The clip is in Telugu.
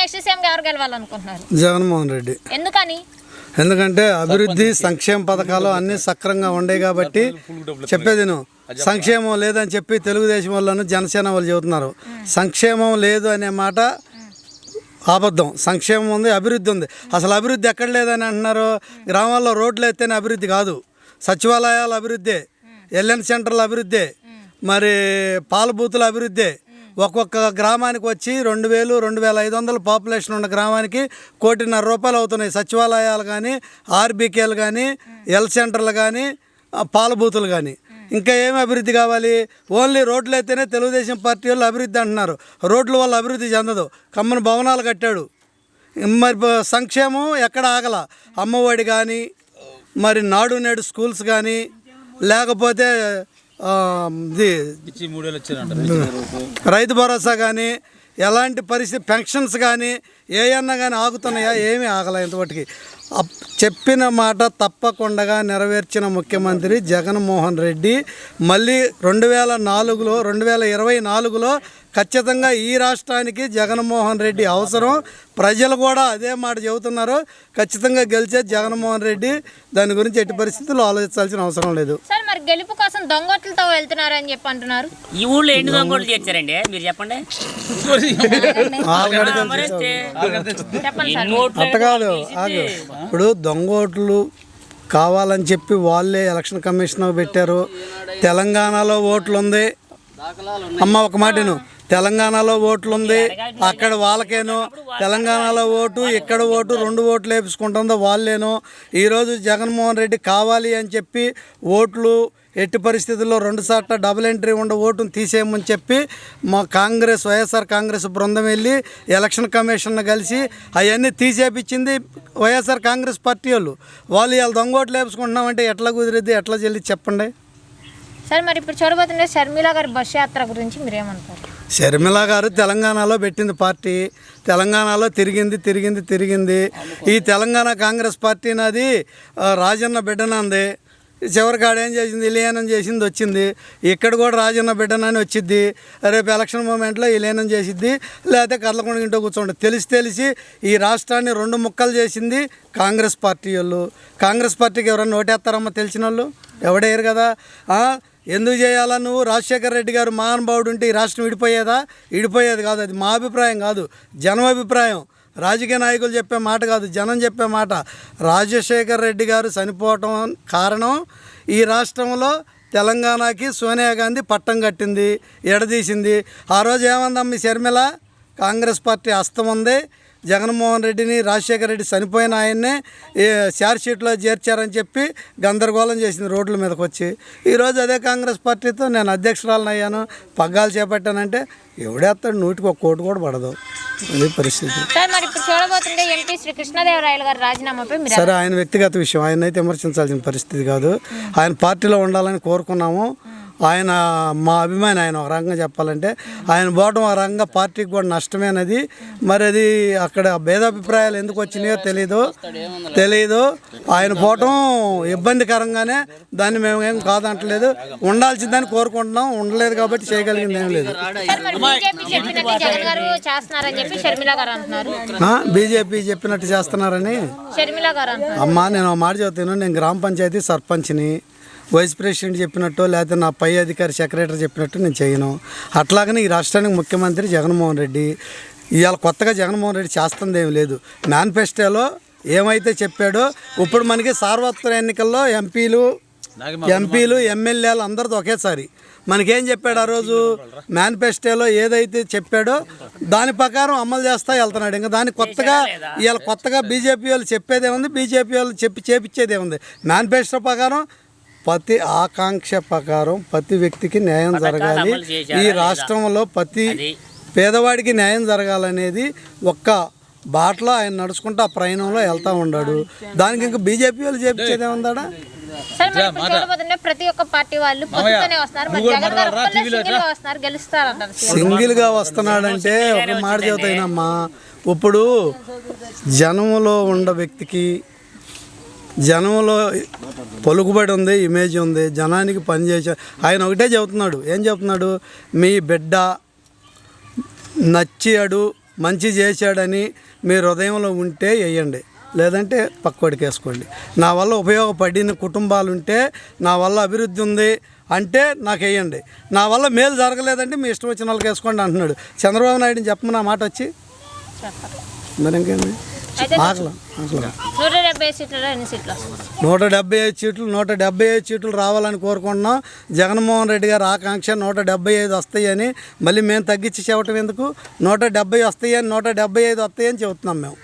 నెక్స్ట్ సీఎం ఎవరు గెలవాలనుకుంటున్నారు? జగన్మోహన్ రెడ్డి. ఎందుకంటే అభివృద్ధి సంక్షేమ పథకాలు అన్నీ సక్రంగా ఉండేవి కాబట్టి చెప్పేది నువ్వు. సంక్షేమం లేదని చెప్పి తెలుగుదేశం వాళ్ళను జనసేన వాళ్ళు చెబుతున్నారు. సంక్షేమం లేదు అనే మాట అబద్ధం. సంక్షేమం ఉంది, అభివృద్ధి ఉంది. అసలు అభివృద్ధి ఎక్కడ లేదని అంటున్నారు. గ్రామాల్లో రోడ్లు ఎత్తేనే అభివృద్ధి కాదు, సచివాలయాల అభివృద్ధి, ఎల్ఎన్ సెంటర్ల అభివృద్ధి, మరి పాల బూతుల అభివృద్ధి. ఒక్కొక్క గ్రామానికి వచ్చి 2000, 2500 పాపులేషన్ ఉన్న గ్రామానికి ₹1.5 కోటి అవుతున్నాయి. సచివాలయాలు కానీ, ఆర్బీకేలు కానీ, ఎల్ సెంటర్లు కానీ, పాల బూతులు కానీ. ఇంకా ఏమి అభివృద్ధి కావాలి? ఓన్లీ రోడ్లు అయితేనే తెలుగుదేశం పార్టీ వాళ్ళు అభివృద్ధి అంటున్నారు. రోడ్ల వల్ల అభివృద్ధి చెందదు. కమ్మని భవనాలు కట్టాడు. మరి సంక్షేమం ఎక్కడ ఆగల. అమ్మఒడి కానీ, మరి నాడు నేడు స్కూల్స్ కానీ, లేకపోతే రైతు భరోసా కానీ, ఎలాంటి పరిస్థితి పెన్షన్స్ కానీ ఏమన్నా కానీ ఆగుతున్నాయా? ఏమీ ఆగలే ఇంతవరకు. చెప్పిన మాట తప్పకుండా నెరవేర్చిన ముఖ్యమంత్రి జగన్మోహన్ రెడ్డి. మళ్ళీ 2024లో ఖచ్చితంగా ఈ రాష్ట్రానికి జగన్మోహన్ రెడ్డి అవసరం. ప్రజలు కూడా అదే మాట చెబుతున్నారు. ఖచ్చితంగా గెలిచే జగన్మోహన్ రెడ్డి. దాని గురించి ఎట్టి పరిస్థితుల్లో ఆలోచించాల్సిన అవసరం లేదు. సార్, మరి గెలుపు కోసం దొంగోట్లతో వెళ్తున్నారని చెప్పి అంటున్నారు. ఈ ఊళ్ళో ఎన్ని దొంగోట్లు చేశారండి మీరు చెప్పండి. అట్ట కాదు, ఇప్పుడు దొంగోట్లు కావాలని చెప్పి వాళ్ళే ఎలక్షన్ కమిషన్ పెట్టారు. తెలంగాణలో ఓట్లు ఉంది అమ్మ, ఒక మాటను. తెలంగాణలో ఓట్లు ఉంది, అక్కడ వాళ్ళకేనో. తెలంగాణలో ఓటు, ఇక్కడ ఓటు, 2 ఓట్లు వేపించుకుంటుందో వాళ్ళేనో. ఈరోజు జగన్మోహన్ రెడ్డి కావాలి అని చెప్పి ఓట్లు ఎట్టి పరిస్థితుల్లో 2 సార్లు డబుల్ ఎంట్రీ ఉండే ఓటును తీసేయమని చెప్పి మా వైఎస్ఆర్ కాంగ్రెస్ బృందం వెళ్ళి ఎలక్షన్ కమిషన్ను కలిసి అవన్నీ తీసేపించింది వైఎస్ఆర్ కాంగ్రెస్ పార్టీ వాళ్ళు. ఇవాళ దొంగోట్లు వేపించుకుంటున్నామంటే ఎట్లా కుదిరిద్ది, ఎట్లా చెల్లి చెప్పండి. సార్, మరి ఇప్పుడు చూడబోతుండే షర్మిల గారి బస్ యాత్ర గురించి మీరేమంటారు? షర్మిల గారు తెలంగాణలో పెట్టింది పార్టీ. తెలంగాణలో తిరిగింది. ఈ తెలంగాణ కాంగ్రెస్ పార్టీ నాది రాజన్న బిడ్డనంది. చివరికి ఆడేం చేసింది, విలీనం చేసింది, వచ్చింది. ఇక్కడ కూడా రాజన్న బిడ్డనని వచ్చిద్ది. రేపు ఎలక్షన్ మూమెంట్లో విలీనం చేసిద్ది, లేకపోతే కదలకుండా ఇంట్లో కూర్చోండి. తెలిసి ఈ రాష్ట్రాన్ని 2 ముక్కలు చేసింది కాంగ్రెస్ పార్టీ వాళ్ళు. కాంగ్రెస్ పార్టీకి ఎవరన్నా ఓటేస్తారమ్మా? తెలిసిన వాళ్ళు ఎవడేయరు కదా. ఎందుకు చేయాలా? నువ్వు రాజశేఖర రెడ్డి గారు మహానుభావుడు ఉంటే ఈ రాష్ట్రం విడిపోయేది కాదు. అది మా అభిప్రాయం కాదు, జనం అభిప్రాయం. రాజకీయ నాయకులు చెప్పే మాట కాదు, జనం చెప్పే మాట. రాజశేఖర రెడ్డి గారు చనిపోవటం కారణం ఈ రాష్ట్రంలో తెలంగాణకి సోనియా గాంధీ పట్టం కట్టింది, ఎడదీసింది. ఆ రోజు ఏమందమ్మ మీ షర్మిల? కాంగ్రెస్ పార్టీ హస్తం ఉంది. జగన్మోహన్ రెడ్డిని, రాజశేఖర రెడ్డి చనిపోయిన ఆయన్నే ఛార్జ్షీట్లో చేర్చారని చెప్పి గందరగోళం చేసింది రోడ్ల మీదకి వచ్చి. ఈరోజు అదే కాంగ్రెస్ పార్టీతో నేను అధ్యక్షురాలను అయ్యాను, పగ్గాలు చేపట్టానంటే ఎవడేస్తాడు? 100కి 1 కోటి కూడా పడదు. అదే పరిస్థితి. సరే, ఆయన వ్యక్తిగత విషయం, ఆయన అయితే విమర్శించాల్సిన పరిస్థితి కాదు. ఆయన పార్టీలో ఉండాలని కోరుకున్నాము. ఆయన మా అభిమాని. ఆయన ఒక రకంగా చెప్పాలంటే ఆయన పోవటం ఒక రకంగా పార్టీకి కూడా నష్టమేనది. మరి అది అక్కడ భేదాభిప్రాయాలు ఎందుకు వచ్చినాయో తెలియదు. ఆయన పోవటం ఇబ్బందికరంగానే, దాన్ని మేము ఏం కాదంటలేదు. ఉండాల్సిందని కోరుకుంటున్నాం. ఉండలేదు కాబట్టి చేయగలిగింది ఏం లేదు. బీజేపీ చెప్పినట్టు చేస్తున్నారని అమ్మా, నేను మాట చెబుతాను. నేను గ్రామ పంచాయతీ సర్పంచ్ని. వైస్ ప్రెసిడెంట్ చెప్పినట్టు, లేకపోతే నా పై అధికారి సెక్రటరీ చెప్పినట్టు నేను చేయను. అట్లాగనే ఈ రాష్ట్రానికి ముఖ్యమంత్రి జగన్మోహన్ రెడ్డి. ఇవాళ కొత్తగా జగన్మోహన్ రెడ్డి చేస్తుంది ఏమి లేదు. మేనిఫెస్టోలో ఏమైతే చెప్పాడో, ఇప్పుడు మనకి సార్వత్రిక ఎన్నికల్లో ఎంపీలు ఎమ్మెల్యేలు అందరితో ఒకేసారి మనకేం చెప్పాడు? ఆ రోజు మేనిఫెస్టోలో ఏదైతే చెప్పాడో దాని ప్రకారం అమలు చేస్తా వెళ్తున్నాడు. ఇంకా దాని కొత్తగా బీజేపీ వాళ్ళు చెప్పేదేముంది, బీజేపీ వాళ్ళు చేపించేదేముంది? మేనిఫెస్టో ప్రకారం ప్రతి ఆకాంక్ష ప్రకారం ప్రతి వ్యక్తికి న్యాయం జరగాలి. ఈ రాష్ట్రంలో ప్రతి పేదవాడికి న్యాయం జరగాలనేది ఒక్క బాటలో ఆయన నడుచుకుంటూ ఆ ప్రయాణంలో వెళ్తూ ఉన్నాడు. దానికి ఇంకా బీజేపీ వాళ్ళు చేపించేదేముందా? ప్రతి ఒక్క పార్టీ వాళ్ళు సింగిల్గా వస్తున్నాడంటే ఒక మాట చెబుతాయినమ్మా. ఇప్పుడు జనంలో ఉన్న వ్యక్తికి జనంలో పలుకుబడి ఉంది, ఇమేజ్ ఉంది, జనానికి పనిచేసే ఆయన ఒకటే చెబుతున్నాడు. ఏం చెబుతున్నాడు? మీ బిడ్డ నచ్చాడు, మంచి చేశాడని మీ హృదయంలో ఉంటే వేయండి, లేదంటే పక్కోడికి వేసుకోండి. నా వల్ల ఉపయోగపడిన కుటుంబాలు ఉంటే, నా వల్ల అభివృద్ధి ఉంది అంటే నాకు వేయండి. నా వల్ల మేలు జరగలేదంటే మీ ఇష్టం వచ్చిన వాళ్ళకి వేసుకోండి అంటున్నాడు చంద్రబాబు నాయుడుని. చెప్పమని ఆ మాట వచ్చి చెప్పరు. మరి ఇంకేంది అయితే ఆకలి 170 సీట్లలో ఎన్ని సీట్లు వస్తాయి? 175 సీట్లు 175 సీట్లు రావాలని కోరుకుంటున్నాం. జగన్మోహన్ రెడ్డి గారి ఆకాంక్ష 175 వస్తాయని. మళ్ళీ మేము తగ్గించి చెప్పటం ఎందుకు? 170 వస్తాయని 175 వస్తాయని చెబుతున్నాం మేము.